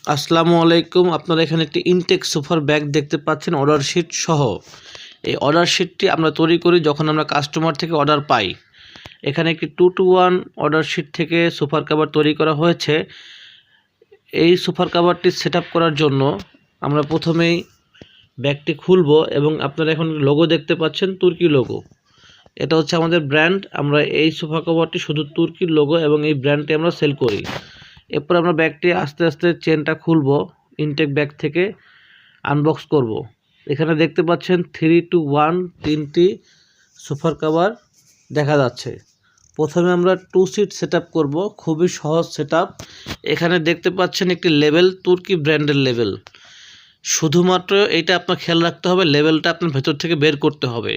আসসালামু আলাইকুম। আপনারা এখানে একটি ইনটেক সোফার ব্যাগ দেখতে পাচ্ছেন অর্ডার শিট সহ। এই অর্ডার শিটটি আমরা তৈরি করি যখন আমরা কাস্টমার থেকে অর্ডার পাই। এখানে একটি 2-to-1 অর্ডার শিট থেকে সোফার কভার তৈরি করা হয়েছে। এই সোফার কভারটি সেটআপ করার জন্য আমরা প্রথমেই ব্যাগটি খুলব এবং আপনারা এখন লোগো দেখতে পাচ্ছেন, তুর্কি লোগো। এটা হচ্ছে আমাদের ব্র্যান্ড। আমরা এই সোফা কভারটি শুধু তুর্কির লোগো এবং এই ব্র্যান্ডটি আমরা সেল করি। এরপর আমরা ব্যাগটি আস্তে আস্তে চেনটা খুলব, ইনটেক ব্যাগ থেকে আনবক্স করব। এখানে দেখতে পাচ্ছেন 3-to-1 তিনটি সোফার কভার দেখা যাচ্ছে। প্রথমে আমরা 2 সিট সেটআপ করব, খুবই সহজ সেটআপ। এখানে দেখতে পাচ্ছেন একটি লেবেল, তুর্কি ব্র্যান্ডের লেবেল। শুধুমাত্র এইটা আপনার খেয়াল রাখতে হবে, লেবেলটা আপনার ভেতর থেকে বের করতে হবে।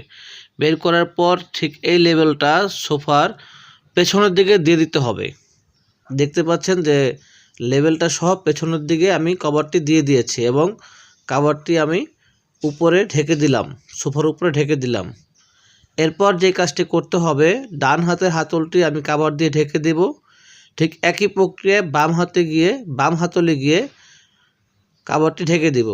বের করার পর ঠিক এই লেবেলটা সোফার পেছনের দিকে দিয়ে দিতে হবে। দেখতে পাচ্ছেন যে লেবেলটা সহ পেছনের দিকে আমি কভারটি দিয়ে দিয়েছি এবং কভারটি আমি উপরে ঢেকে দিলাম, সোফার উপরে ঢেকে দিলাম। এরপর যে কাজটি করতে হবে, ডান হাতের হাতলটি আমি কভার দিয়ে ঢেকে দেব। ঠিক একই প্রক্রিয়ায় বাম হাতলে গিয়ে কভারটি ঢেকে দেব।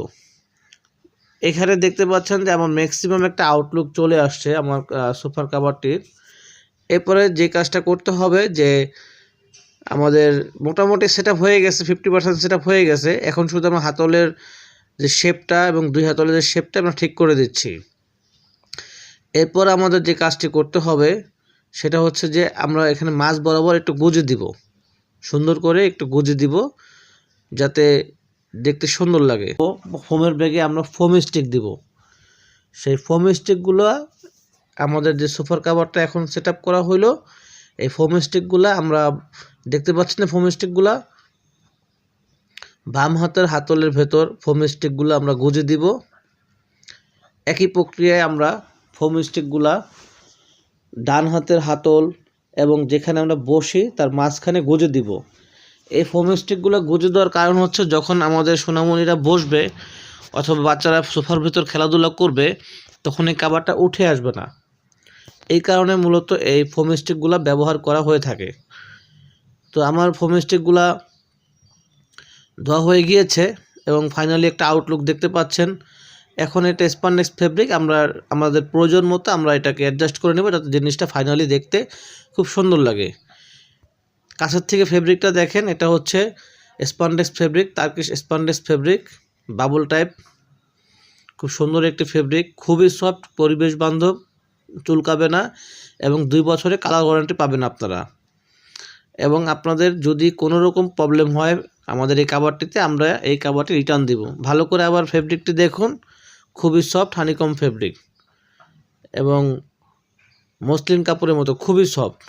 এখানে দেখতে পাচ্ছেন যে আমার ম্যাক্সিমাম একটা আউটলুক চলে আসছে আমার সোফার কভারটির। এরপরে যে কাজটা করতে হবে যে আমাদের মোটামুটি সেটআপ হয়ে গেছে, 50% সেটআপ হয়ে গেছে। এখন শুধু আমরা হাতলের যে শেপটা এবং দুই হাতলের যে শেপটা আমরা ঠিক করে দিচ্ছি। এরপর আমাদের যে কাজটি করতে হবে সেটা হচ্ছে যে আমরা এখানে মাঝ বরাবর একটু গুঁজে দিব, সুন্দর করে একটু গুঁজে দিব যাতে দেখতে সুন্দর লাগে। ফোমের ব্যাগে আমরা ফোম স্টিক দিব। সেই ফোম স্টিকগুলো আমাদের যে সোফার কভারটা এখন সেটআপ করা হলো, এই ফোম স্টিকগুলো আমরা দেখতে পাচ্ছি না, ফোম স্টিকগুলো বাম হাতের হাতলের ভেতর ফোম স্টিকগুলো আমরা গুঁজে দিব। একই প্রক্রিয়ায় আমরা ফোম স্টিকগুলা ডান হাতের হাতল এবং যেখানে আমরা বসি তার মাঝখানে গুঁজে দিব। এই ফোম স্টিকগুলো গুঁজে দেওয়ার কারণ হচ্ছে যখন আমাদের সোনামণিরা বসবে অথবা বাচ্চারা সোফার ভিতর খেলাধুলা করবে তখন এই কভারটা উঠে আসবে না। এই কারণে মূলত এই ফোম স্টিকগুলো ব্যবহার করা হয়ে থাকে। তো আমার ফোম স্টিকগুলা ধোয়া হয়ে গিয়েছে এবং ফাইনালি একটা আউটলুক দেখতে পাচ্ছেন। এখন এটা স্পান্ডেক্স ফেব্রিক, আমরা আমাদের প্রয়োজন মতো আমরা এটাকে অ্যাডজাস্ট করে নেব যাতে জিনিসটা ফাইনালি দেখতে খুব সুন্দর লাগে। কাছের থেকে ফেব্রিকটা দেখেন, এটা হচ্ছে spandex fabric, Turkish spandex fabric, bubble type. খুব সুন্দর একটি ফেব্রিক, খুবই সফট, পরিবেশ বান্ধব, চুলকাবে না এবং 2 বছরে কালার ওয়ারেন্টি পাবেন আপনারা। এবং আপনাদের যদি কোনো রকম প্রবলেম হয় আমাদের এই কভারটিতে, আমরা এই কভারটি রিটার্ন দিব। ভালো করে আবার ফেব্রিকটি দেখুন, খুবই সফট হানিকম ফেব্রিক এবং মসলিন কাপড়ের মতো খুবই সফট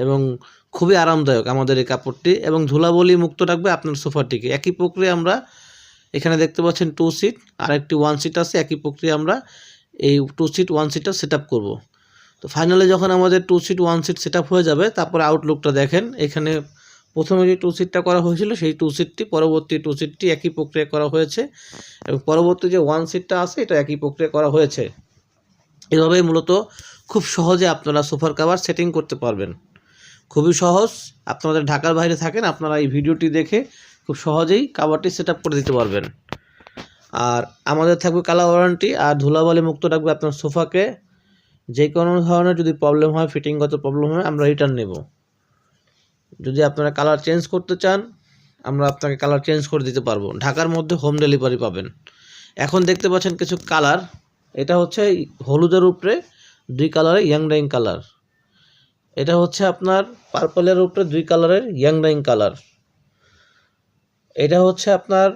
এবং খুবই আরামদায়ক আমাদের এই কাপড়টি এবং ধুলাবলি মুক্ত রাখবে আপনার সোফাটিকে। একই প্রক্রিয়া আমরা এখানে দেখতে পাচ্ছেন 2 সিট আর একটি 1 সিট আছে। একই প্রক্রিয়া আমরা এই 2 সিট 1 সিটটা সেট আপ করবো। তো ফাইনালি যখন আমাদের 2 সিট 1 সিট সেট আপ হয়ে যাবে তারপরে আউটলুকটা দেখেন। এখানে প্রথমে যে 2 সিটটা করা হয়েছিল সেই 2 সিটটি পরবর্তী 2 সিটটি একই প্রক্রিয়া করা হয়েছে এবং পরবর্তী যে 1 সিটটা আছে এটা একই প্রক্রিয়া করা হয়েছে। এভাবেই মূলত খুব সহজে আপনারা সোফার কভার সেটিং করতে পারবেন। খুবই সহজ। আপনাদের ঢাকার বাইরে থাকেন, আপনারা এই ভিডিওটি দেখে খুব সহজেই কভারটি সেট আপ করে দিতে পারবেন। আর আমাদের থাকবে কালার ওয়ারেন্টি আর ধুলাবালি মুক্ত রাখবে আপনার সোফাকে। যে কোনো ধরনের যদি প্রবলেম হয়, ফিটিংগত প্রবলেম হয়, আমরা রিটার্ন নেব। যদি আপনারা কালার চেঞ্জ করতে চান আমরা আপনাকে কালার চেঞ্জ করে দিতে পারবো। ঢাকার মধ্যে হোম ডেলিভারি পাবেন। এখন দেখতে পাচ্ছেন কিছু কালার, এটা হচ্ছে হলুদের উপরে 2 কালারের ইয়াং ডাইং কালার। এটা হচ্ছে আপনার পার্পলের উপরে 2 কালারের ইয়াং ডাইং কালার। এটা হচ্ছে আপনার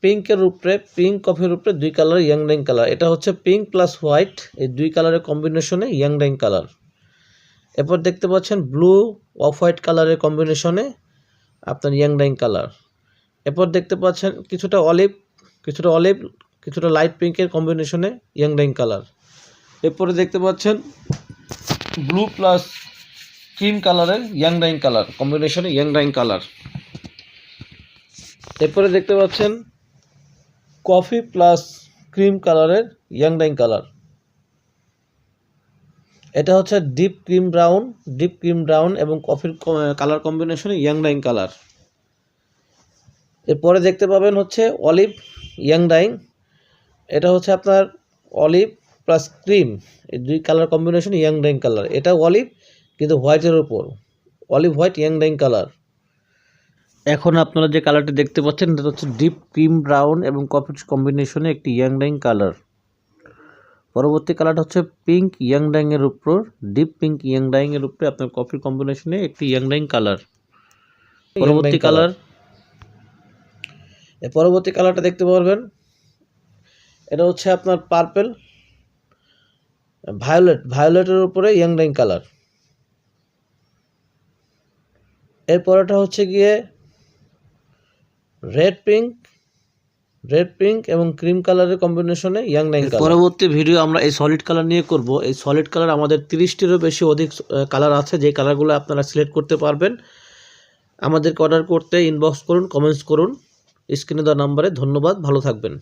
পিঙ্কের উপরে, পিঙ্ক কফির উপরে 2 কালারের ইয়াং ডাইং কালার। এটা হচ্ছে পিঙ্ক প্লাস হোয়াইট, এই 2 কালারের কম্বিনেশনে ইয়াং ডাইং কালার। এরপর দেখতে পাচ্ছেন ব্লু অফ হোয়াইট কালারের কম্বিনেশনে আপনার ইয়াং ডাইং কালার। এরপর দেখতে পাচ্ছেন কিছুটা অলিভ, কিছুটা লাইট পিঙ্কের কম্বিনেশনে ইয়াং ডাইং কালার। এরপরে দেখতে পাচ্ছেন ব্লু প্লাস ক্রিম কালারের ইয়াং ডাইং কালার কম্বিনেশনে ইয়াং ডাইং কালার। এরপরে দেখতে পাচ্ছেন কফি প্লাস ক্রিম কালারের ইয়াং ডাইং কালার। এটা হচ্ছে ডিপ ক্রিম ব্রাউন এবং কফির কালার কম্বিনেশনে ইয়াং ডাইং কালার। এরপরে দেখতে পাবেন হচ্ছে অলিভ ইয়াং ডাইং। এটা হচ্ছে আপনার অলিভ প্লাস ক্রিম, এই দুই colour combination yarn dyeing colour. এটা অলিভ কিন্তু হোয়াইটের ওপর, olive white yarn dyeing colour. এখন আপনারা যে কালারটি দেখতে পাচ্ছেন এটা হচ্ছে ডিপ ক্রিম ব্রাউন এবং কফি কম্বিনেশনে একটি ইয়াং ডাইং কালার। পরবর্তী কালারটা হচ্ছে পিঙ্ক ইয়াং ডাইং এর উপর, ডিপ পিঙ্ক ইয়াং ডাইং এর উপরে আপনার কফি কম্বিনেশনে একটি ইয়াং ডাইং কালার। পরবর্তী কালার, এই পরবর্তী কালারটা দেখতে পারবেন, এটা হচ্ছে আপনার পার্পল ভায়োলেটের উপরে ইয়াং ডাইং কালার। এরপরটা হচ্ছে গিয়ে রেড পিঙ্ক এবং ক্রিম কালারের কম্বিনেশনে ইয়াং ডাইং কালার। পরবর্তী ভিডিও আমরা এই সলিড কালার নিয়ে করব। এই সলিড কালার আমাদের 30টিরও বেশি অধিক কালার আছে, যে কালারগুলো আপনারা সিলেক্ট করতে পারবেন। আমাদেরকে অর্ডার করতে ইনবক্স করুন, কমেন্টস করুন স্ক্রিনে দেওয়া নাম্বারে। ধন্যবাদ, ভালো থাকবেন।